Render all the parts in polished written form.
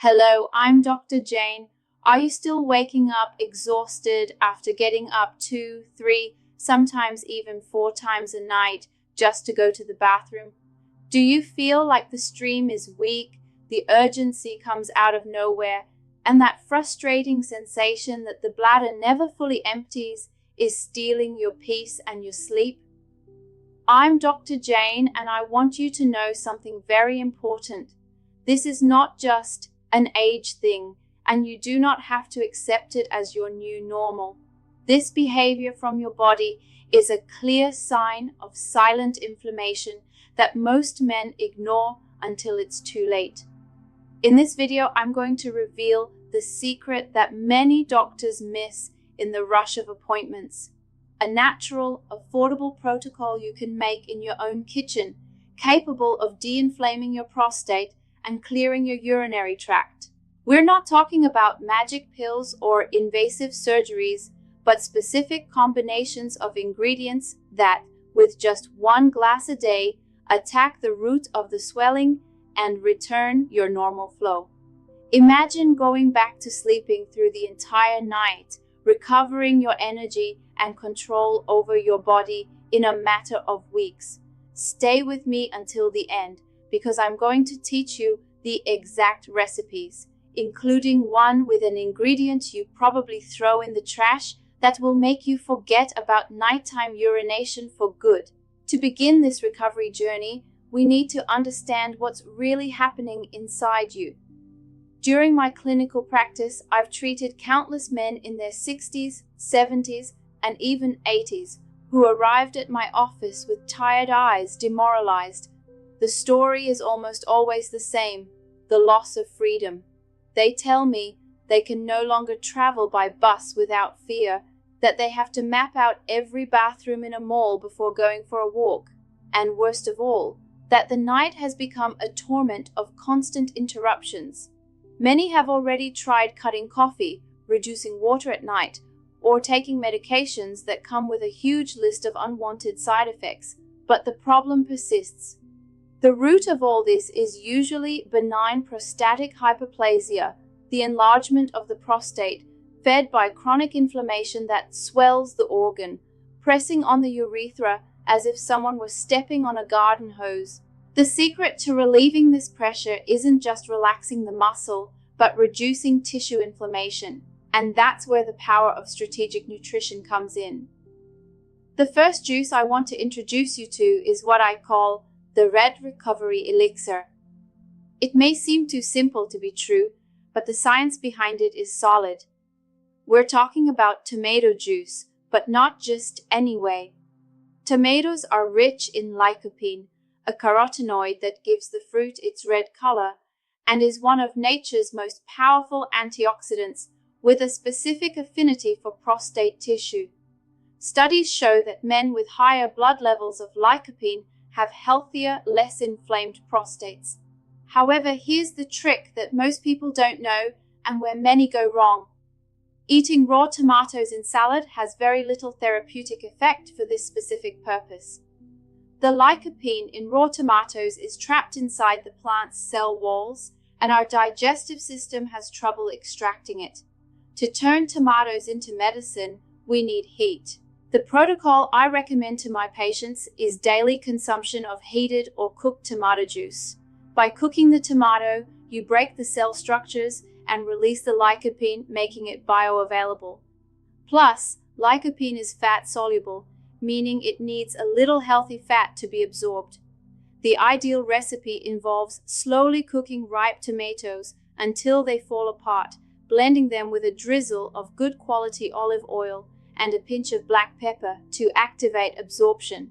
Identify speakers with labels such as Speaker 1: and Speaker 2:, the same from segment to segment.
Speaker 1: Hello, I'm Dr. Jane. Are you still waking up exhausted after getting up 2, 3, sometimes even 4 times a night just to go to the bathroom? Do you feel like the stream is weak, the urgency comes out of nowhere, and that frustrating sensation that the bladder never fully empties is stealing your peace and your sleep? I'm Dr. Jane, and I want you to know something very important. This is not just an age thing, and you do not have to accept it as your new normal. This behavior from your body is a clear sign of silent inflammation that most men ignore until it's too late. In this video, I'm going to reveal the secret that many doctors miss in the rush of appointments. A natural, affordable protocol you can make in your own kitchen, capable of de-inflaming your prostate and clearing your urinary tract. We're not talking about magic pills or invasive surgeries, but specific combinations of ingredients that, with just 1 glass a day, attack the root of the swelling and return your normal flow. Imagine going back to sleeping through the entire night, recovering your energy and control over your body in a matter of weeks. Stay with me until the end, because I'm going to teach you the exact recipes, including one with an ingredient you probably throw in the trash that will make you forget about nighttime urination for good. To begin this recovery journey, we need to understand what's really happening inside you. During my clinical practice, I've treated countless men in their 60s, 70s, and even 80s who arrived at my office with tired eyes, demoralized. The story is almost always the same: the loss of freedom. They tell me they can no longer travel by bus without fear, that they have to map out every bathroom in a mall before going for a walk, and worst of all, that the night has become a torment of constant interruptions. Many have already tried cutting coffee, reducing water at night, or taking medications that come with a huge list of unwanted side effects, but the problem persists. The root of all this is usually benign prostatic hyperplasia, the enlargement of the prostate, fed by chronic inflammation that swells the organ, pressing on the urethra as if someone were stepping on a garden hose. The secret to relieving this pressure isn't just relaxing the muscle, but reducing tissue inflammation. And that's where the power of strategic nutrition comes in. The first juice I want to introduce you to is what I call the Red Recovery Elixir. It may seem too simple to be true, but the science behind it is solid. We're talking about tomato juice, but not just any way. Tomatoes are rich in lycopene, a carotenoid that gives the fruit its red color, and is one of nature's most powerful antioxidants, with a specific affinity for prostate tissue. Studies show that men with higher blood levels of lycopene have healthier, less inflamed prostates. However, here's the trick that most people don't know and where many go wrong. Eating raw tomatoes in salad has very little therapeutic effect for this specific purpose. The lycopene in raw tomatoes is trapped inside the plant's cell walls, and our digestive system has trouble extracting it. To turn tomatoes into medicine, we need heat. The protocol I recommend to my patients is daily consumption of heated or cooked tomato juice. By cooking the tomato, you break the cell structures and release the lycopene, making it bioavailable. Plus, lycopene is fat-soluble, meaning it needs a little healthy fat to be absorbed. The ideal recipe involves slowly cooking ripe tomatoes until they fall apart, blending them with a drizzle of good quality olive oil and a pinch of black pepper to activate absorption.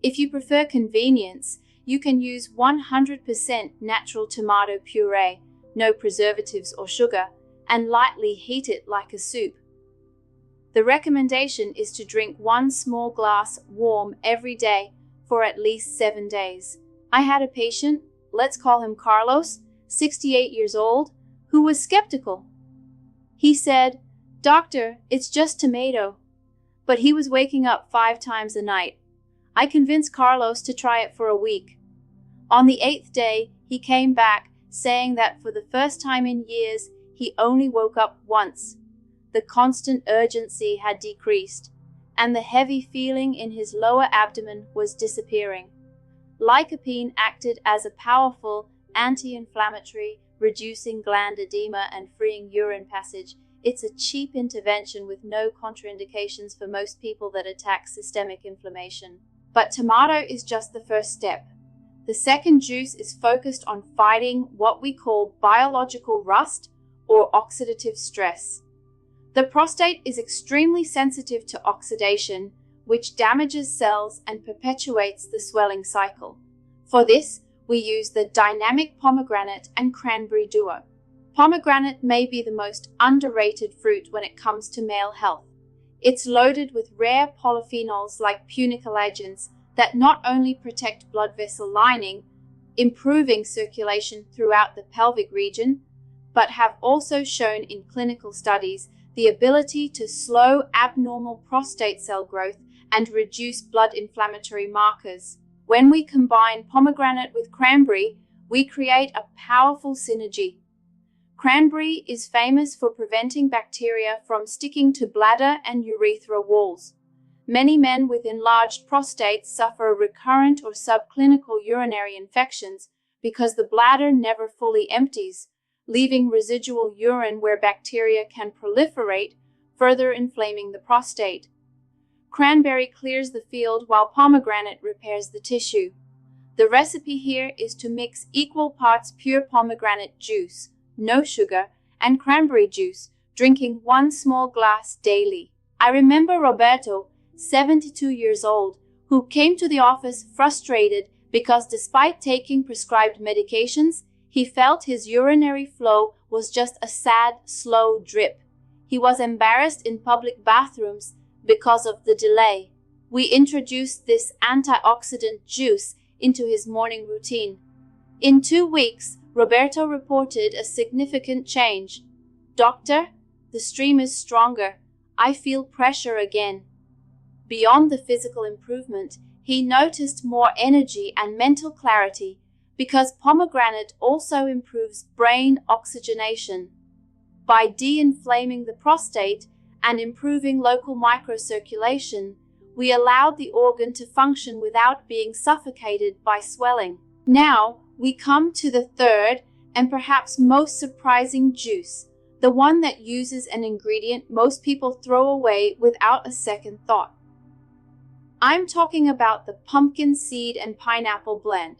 Speaker 1: If you prefer convenience, you can use 100% natural tomato puree, no preservatives or sugar, and lightly heat it like a soup. The recommendation is to drink 1 small glass warm every day for at least 7 days. I had a patient, let's call him Carlos, 68 years old, who was skeptical. He said, "Doctor, it's just tomato." But he was waking up 5 times a night. I convinced Carlos to try it for a week. On the 8th day, he came back saying that for the first time in years, he only woke up once. The constant urgency had decreased, and the heavy feeling in his lower abdomen was disappearing. Lycopene acted as a powerful anti-inflammatory, reducing gland edema and freeing urine passage. It's a cheap intervention with no contraindications for most people that attack systemic inflammation. But tomato is just the first step. The second juice is focused on fighting what we call biological rust or oxidative stress. The prostate is extremely sensitive to oxidation, which damages cells and perpetuates the swelling cycle. For this, we use the dynamic pomegranate and cranberry duo. Pomegranate may be the most underrated fruit when it comes to male health. It's loaded with rare polyphenols like punicle agents that not only protect blood vessel lining, improving circulation throughout the pelvic region, but have also shown in clinical studies the ability to slow abnormal prostate cell growth and reduce blood inflammatory markers. When we combine pomegranate with cranberry, we create a powerful synergy. Cranberry is famous for preventing bacteria from sticking to bladder and urethra walls. Many men with enlarged prostates suffer recurrent or subclinical urinary infections because the bladder never fully empties, leaving residual urine where bacteria can proliferate, further inflaming the prostate. Cranberry clears the field while pomegranate repairs the tissue. The recipe here is to mix equal parts pure pomegranate juice, no sugar, and cranberry juice, drinking 1 small glass daily. I remember Roberto, 72 years old, who came to the office frustrated because despite taking prescribed medications, he felt his urinary flow was just a sad, slow drip. He was embarrassed in public bathrooms because of the delay. We introduced this antioxidant juice into his morning routine. In 2 weeks, Roberto reported a significant change. "Doctor, the stream is stronger. I feel pressure again." Beyond the physical improvement, he noticed more energy and mental clarity because pomegranate also improves brain oxygenation. By de-inflaming the prostate and improving local microcirculation, we allowed the organ to function without being suffocated by swelling. Now, we come to the third and perhaps most surprising juice, the one that uses an ingredient most people throw away without a second thought. I'm talking about the pumpkin seed and pineapple blend.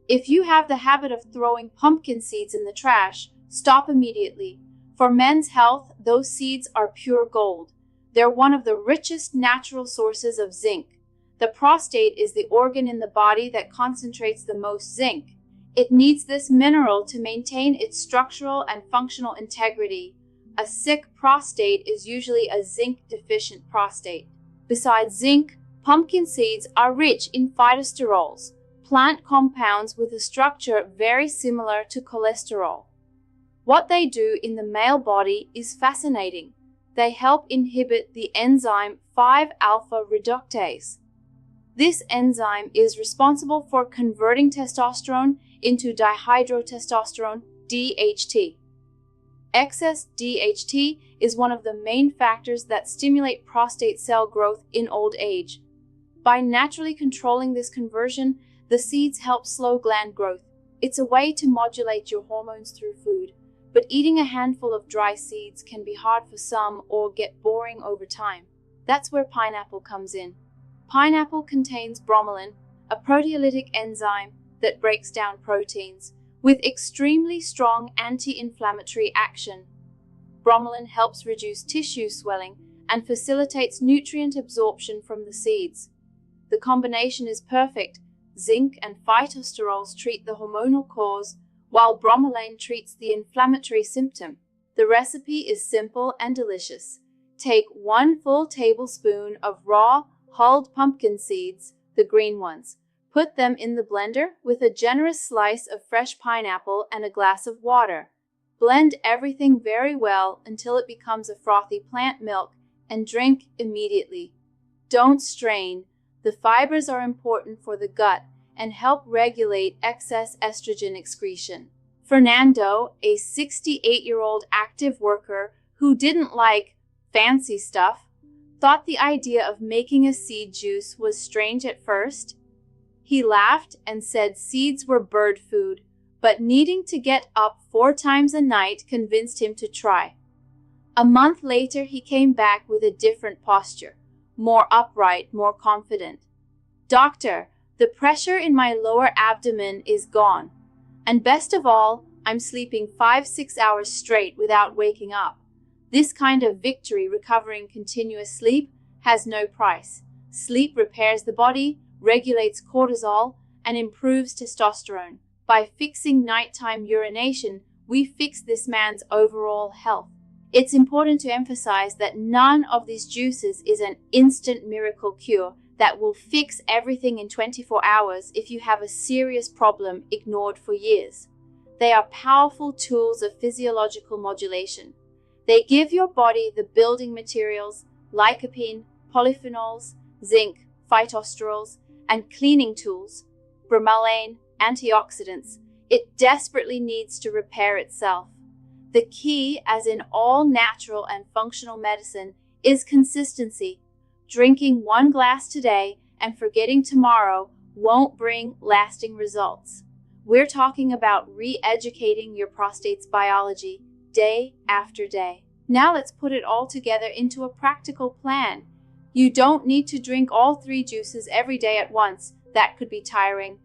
Speaker 1: If you have the habit of throwing pumpkin seeds in the trash, stop immediately. For men's health, those seeds are pure gold. They're one of the richest natural sources of zinc. The prostate is the organ in the body that concentrates the most zinc. It needs this mineral to maintain its structural and functional integrity. A sick prostate is usually a zinc-deficient prostate. Besides zinc, pumpkin seeds are rich in phytosterols, plant compounds with a structure very similar to cholesterol. What they do in the male body is fascinating. They help inhibit the enzyme 5-alpha reductase. This enzyme is responsible for converting testosterone into dihydrotestosterone, DHT. Excess DHT is one of the main factors that stimulate prostate cell growth in old age. By naturally controlling this conversion, the seeds help slow gland growth. It's a way to modulate your hormones through food, but eating a handful of dry seeds can be hard for some or get boring over time. That's where pineapple comes in. Pineapple contains bromelain, a proteolytic enzyme that breaks down proteins, with extremely strong anti-inflammatory action. Bromelain helps reduce tissue swelling and facilitates nutrient absorption from the seeds. The combination is perfect. Zinc and phytosterols treat the hormonal cause, while bromelain treats the inflammatory symptom. The recipe is simple and delicious. Take 1 full tablespoon of raw, hulled pumpkin seeds, the green ones. Put them in the blender with a generous slice of fresh pineapple and a glass of water. Blend everything very well until it becomes a frothy plant milk and drink immediately. Don't strain. The fibers are important for the gut and help regulate excess estrogen excretion. Fernando, a 68-year-old active worker who didn't like fancy stuff, thought the idea of making a seed juice was strange at first. He laughed and said seeds were bird food, but needing to get up 4 times a night convinced him to try. A month later, he came back with a different posture, more upright, more confident. "Doctor, the pressure in my lower abdomen is gone. And best of all, I'm sleeping 5-6 hours straight without waking up. This kind of victory, recovering continuous sleep, has no price. Sleep repairs the body, regulates cortisol, and improves testosterone. By fixing nighttime urination, we fix this man's overall health." It's important to emphasize that none of these juices is an instant miracle cure that will fix everything in 24 hours if you have a serious problem ignored for years. They are powerful tools of physiological modulation. They give your body the building materials, lycopene, polyphenols, zinc, phytosterols, and cleaning tools, bromelain, antioxidants, it desperately needs to repair itself. The key, as in all natural and functional medicine, is consistency. Drinking 1 glass today and forgetting tomorrow won't bring lasting results. We're talking about re-educating your prostate's biology day after day. Now let's put it all together into a practical plan. You don't need to drink all 3 juices every day at once. That could be tiring.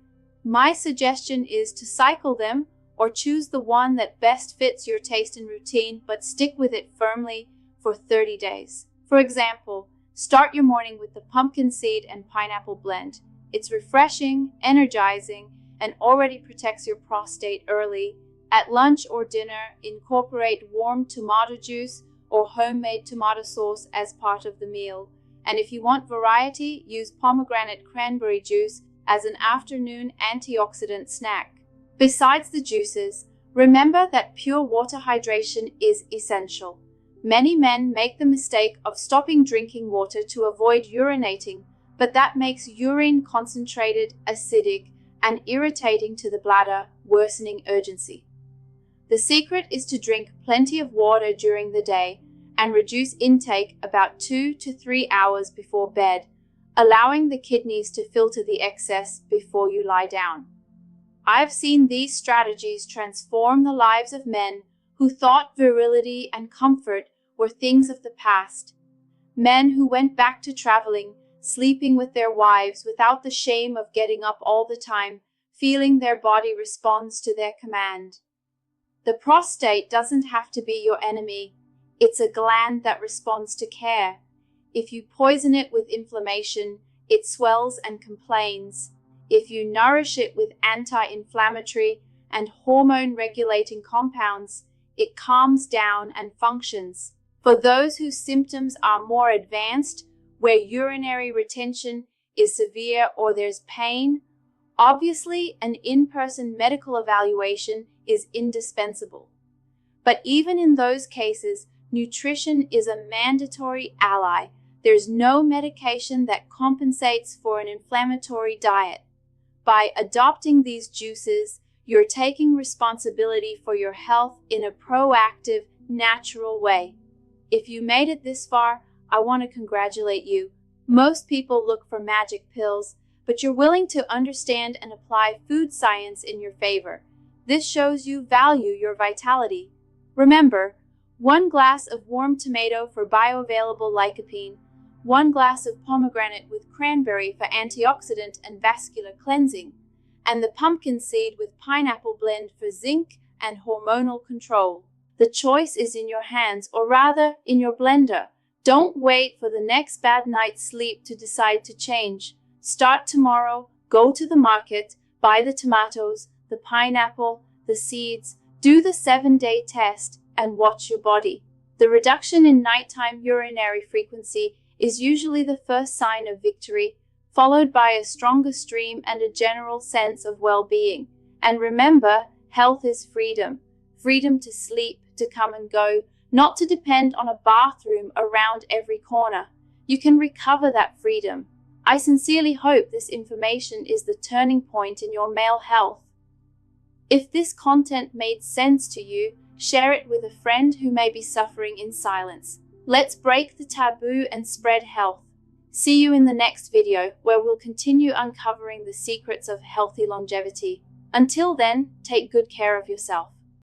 Speaker 1: My suggestion is to cycle them, or choose the one that best fits your taste and routine, but stick with it firmly for 30 days. For example, start your morning with the pumpkin seed and pineapple blend. It's refreshing, energizing, and already protects your prostate early. At lunch or dinner, incorporate warm tomato juice or homemade tomato sauce as part of the meal. And if you want variety, use pomegranate cranberry juice as an afternoon antioxidant snack. Besides the juices, remember that pure water hydration is essential. Many men make the mistake of stopping drinking water to avoid urinating, but that makes urine concentrated, acidic, and irritating to the bladder, worsening urgency. The secret is to drink plenty of water during the day and reduce intake about 2 to 3 hours before bed, allowing the kidneys to filter the excess before you lie down. I've seen these strategies transform the lives of men who thought virility and comfort were things of the past. Men who went back to traveling, sleeping with their wives without the shame of getting up all the time, feeling their body responds to their command. The prostate doesn't have to be your enemy. It's a gland that responds to care. If you poison it with inflammation, it swells and complains. If you nourish it with anti-inflammatory and hormone-regulating compounds, it calms down and functions. For those whose symptoms are more advanced, where urinary retention is severe or there's pain, obviously an in-person medical evaluation is indispensable. But even in those cases, nutrition is a mandatory ally. There's no medication that compensates for an inflammatory diet. By adopting these juices, you're taking responsibility for your health in a proactive, natural way. If you made it this far, I want to congratulate you. Most people look for magic pills, but you're willing to understand and apply food science in your favor. This shows you value your vitality. Remember, 1 glass of warm tomato for bioavailable lycopene, 1 glass of pomegranate with cranberry for antioxidant and vascular cleansing, and the pumpkin seed with pineapple blend for zinc and hormonal control. The choice is in your hands, or rather, in your blender. Don't wait for the next bad night's sleep to decide to change. Start tomorrow, go to the market, buy the tomatoes, the pineapple, the seeds, do the 7-day test, and watch your body. The reduction in nighttime urinary frequency is usually the first sign of victory, followed by a stronger stream and a general sense of well-being. And remember, health is freedom. Freedom to sleep, to come and go, not to depend on a bathroom around every corner. You can recover that freedom. I sincerely hope this information is the turning point in your male health. If this content made sense to you, share it with a friend who may be suffering in silence. Let's break the taboo and spread health. See you in the next video, where we'll continue uncovering the secrets of healthy longevity. Until then, take good care of yourself.